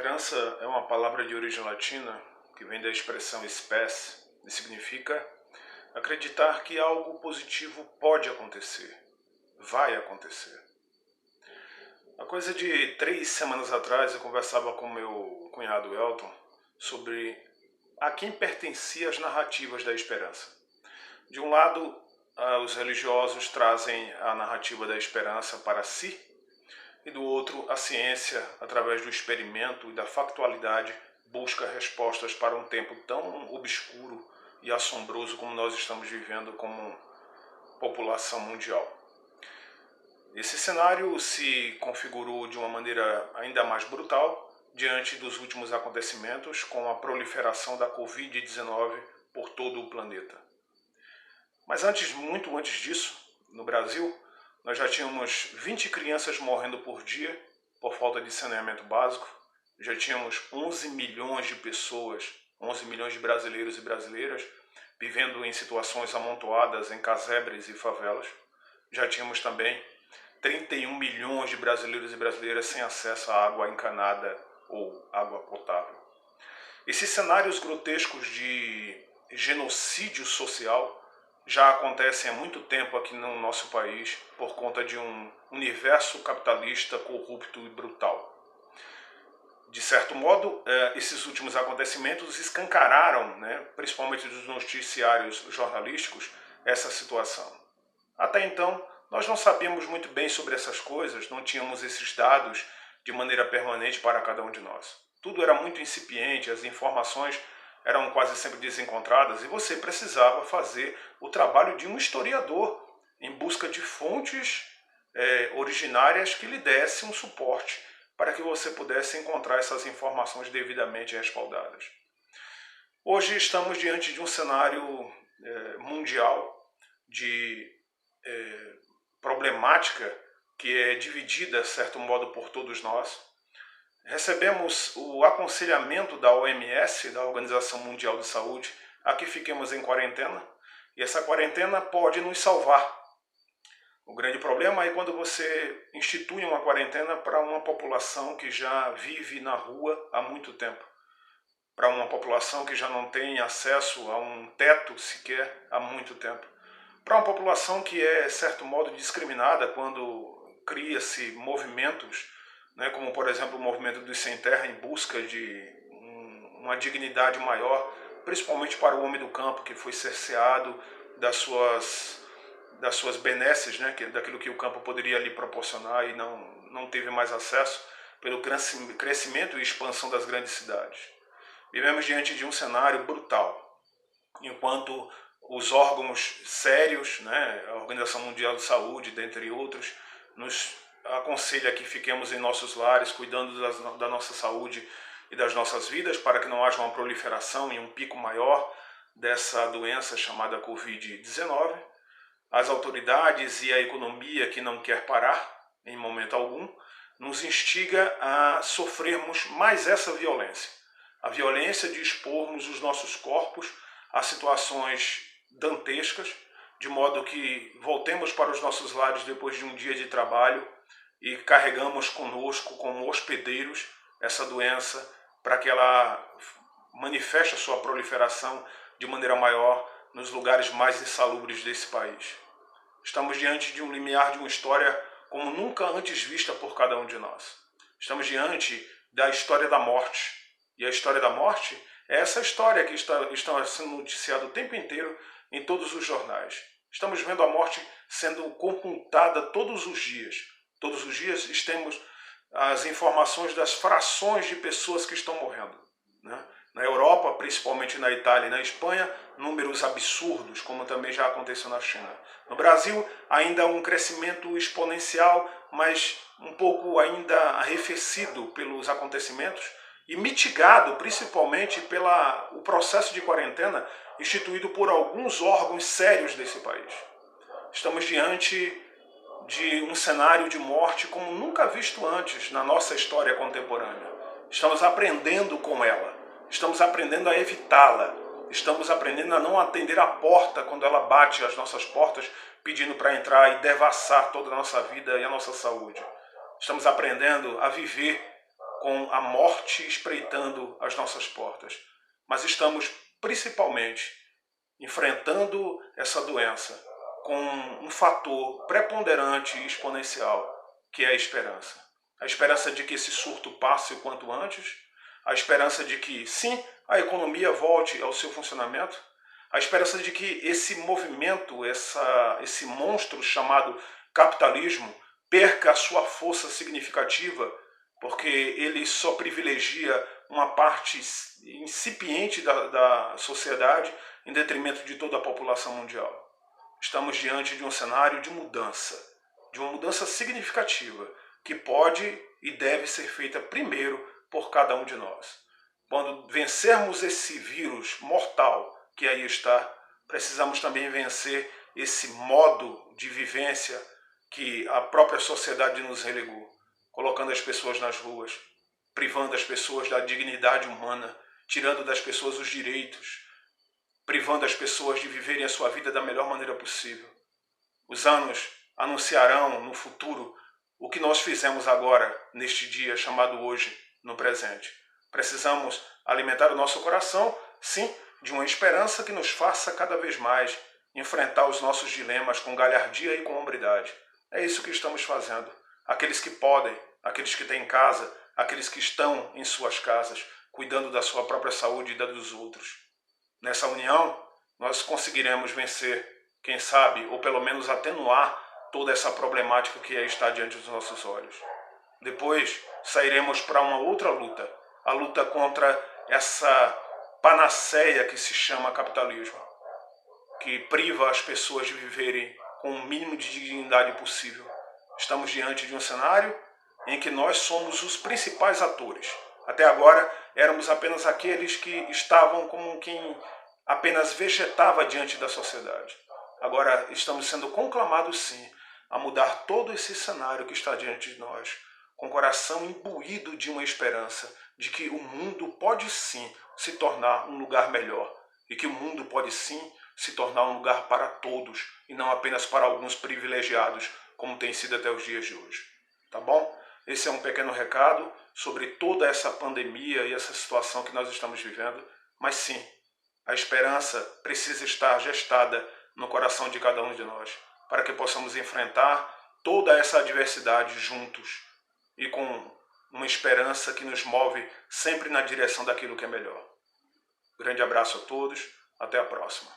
Esperança é uma palavra de origem latina que vem da expressão spes e significa acreditar que algo positivo pode acontecer, vai acontecer. Há coisa de 3 semanas atrás eu conversava com meu cunhado Elton sobre a quem pertenciam as narrativas da esperança. De um lado, os religiosos trazem a narrativa da esperança para si, e do outro, a ciência, através do experimento e da factualidade, busca respostas para um tempo tão obscuro e assombroso como nós estamos vivendo como população mundial. Esse cenário se configurou de uma maneira ainda mais brutal diante dos últimos acontecimentos com a proliferação da Covid-19 por todo o planeta. Mas muito antes disso, no Brasil, nós já tínhamos 20 crianças morrendo por dia por falta de saneamento básico. Já tínhamos 11 milhões de pessoas, 11 milhões de brasileiros e brasileiras vivendo em situações amontoadas em casebres e favelas. Já tínhamos também 31 milhões de brasileiros e brasileiras sem acesso à água encanada ou água potável. Esses cenários grotescos de genocídio social já acontecem há muito tempo aqui no nosso país por conta de um universo capitalista corrupto e brutal. De certo modo, esses últimos acontecimentos escancararam, principalmente dos noticiários jornalísticos, essa situação. Até então, nós não sabíamos muito bem sobre essas coisas, não tínhamos esses dados de maneira permanente para cada um de nós. Tudo era muito incipiente, as informações eram quase sempre desencontradas e você precisava fazer o trabalho de um historiador em busca de fontes originárias que lhe dessem um suporte para que você pudesse encontrar essas informações devidamente respaldadas. Hoje estamos diante de um cenário mundial de problemática que é dividida, de certo modo, por todos nós. Recebemos o aconselhamento da OMS, da Organização Mundial de Saúde, a que fiquemos em quarentena, e essa quarentena pode nos salvar. O grande problema é quando você institui uma quarentena para uma população que já vive na rua há muito tempo, para uma população que já não tem acesso a um teto sequer há muito tempo, para uma população que é, de certo modo, discriminada quando cria-se movimentos, como, por exemplo, o movimento dos sem terra em busca de uma dignidade maior, principalmente para o homem do campo, que foi cerceado das suas benesses, daquilo que o campo poderia lhe proporcionar e não teve mais acesso pelo crescimento e expansão das grandes cidades. Vivemos diante de um cenário brutal, enquanto os órgãos sérios, a Organização Mundial de Saúde, dentre outros, nos aconselha que fiquemos em nossos lares, cuidando da nossa saúde e das nossas vidas, para que não haja uma proliferação e um pico maior dessa doença chamada Covid-19. As autoridades e a economia, que não quer parar em momento algum, nos instiga a sofrermos mais essa violência. A violência de expormos os nossos corpos a situações dantescas, de modo que voltemos para os nossos lares depois de um dia de trabalho e carregamos conosco como hospedeiros essa doença para que ela manifeste a sua proliferação de maneira maior nos lugares mais insalubres desse país. Estamos diante de um limiar de uma história como nunca antes vista por cada um de nós. Estamos diante da história da morte. E a história da morte é essa história que está sendo noticiada o tempo inteiro em todos os jornais. Estamos vendo a morte sendo computada todos os dias. Todos os dias temos as informações das frações de pessoas que estão morrendo. Na Europa, principalmente na Itália e na Espanha, números absurdos, como também já aconteceu na China. No Brasil, ainda um crescimento exponencial, mas um pouco ainda arrefecido pelos acontecimentos e mitigado principalmente pelo processo de quarentena instituído por alguns órgãos sérios desse país. Estamos diante de um cenário de morte como nunca visto antes na nossa história contemporânea. Estamos aprendendo com ela, estamos aprendendo a evitá-la, estamos aprendendo a não atender a porta quando ela bate às nossas portas pedindo para entrar e devassar toda a nossa vida e a nossa saúde. Estamos aprendendo a viver com a morte espreitando as nossas portas, mas estamos principalmente enfrentando essa doença com um fator preponderante e exponencial, que é a esperança. A esperança de que esse surto passe o quanto antes, a esperança de que, sim, a economia volte ao seu funcionamento, a esperança de que esse movimento, esse monstro chamado capitalismo, perca a sua força significativa, porque ele só privilegia uma parte incipiente da sociedade em detrimento de toda a população mundial. Estamos diante de um cenário de uma mudança significativa, que pode e deve ser feita primeiro por cada um de nós. Quando vencermos esse vírus mortal que aí está, precisamos também vencer esse modo de vivência que a própria sociedade nos relegou, colocando as pessoas nas ruas, privando as pessoas da dignidade humana, tirando das pessoas os direitos, privando as pessoas de viverem a sua vida da melhor maneira possível. Os anos anunciarão no futuro o que nós fizemos agora, neste dia chamado hoje, no presente. Precisamos alimentar o nosso coração, sim, de uma esperança que nos faça cada vez mais enfrentar os nossos dilemas com galhardia e com hombridade. É isso que estamos fazendo. Aqueles que podem, aqueles que têm casa, aqueles que estão em suas casas, cuidando da sua própria saúde e da dos outros. Nessa união, nós conseguiremos vencer, quem sabe, ou pelo menos atenuar toda essa problemática que está diante dos nossos olhos. Depois, sairemos para uma outra luta, a luta contra essa panaceia que se chama capitalismo, que priva as pessoas de viverem com o mínimo de dignidade possível. Estamos diante de um cenário em que nós somos os principais atores. Até agora, éramos apenas aqueles que estavam como quem apenas vegetava diante da sociedade. Agora, estamos sendo conclamados, sim, a mudar todo esse cenário que está diante de nós, com o coração imbuído de uma esperança de que o mundo pode, sim, se tornar um lugar melhor e que o mundo pode, sim, se tornar um lugar para todos e não apenas para alguns privilegiados, como tem sido até os dias de hoje. Tá bom? Esse é um pequeno recado sobre toda essa pandemia e essa situação que nós estamos vivendo, mas sim, a esperança precisa estar gestada no coração de cada um de nós, para que possamos enfrentar toda essa adversidade juntos e com uma esperança que nos move sempre na direção daquilo que é melhor. Grande abraço a todos, até a próxima.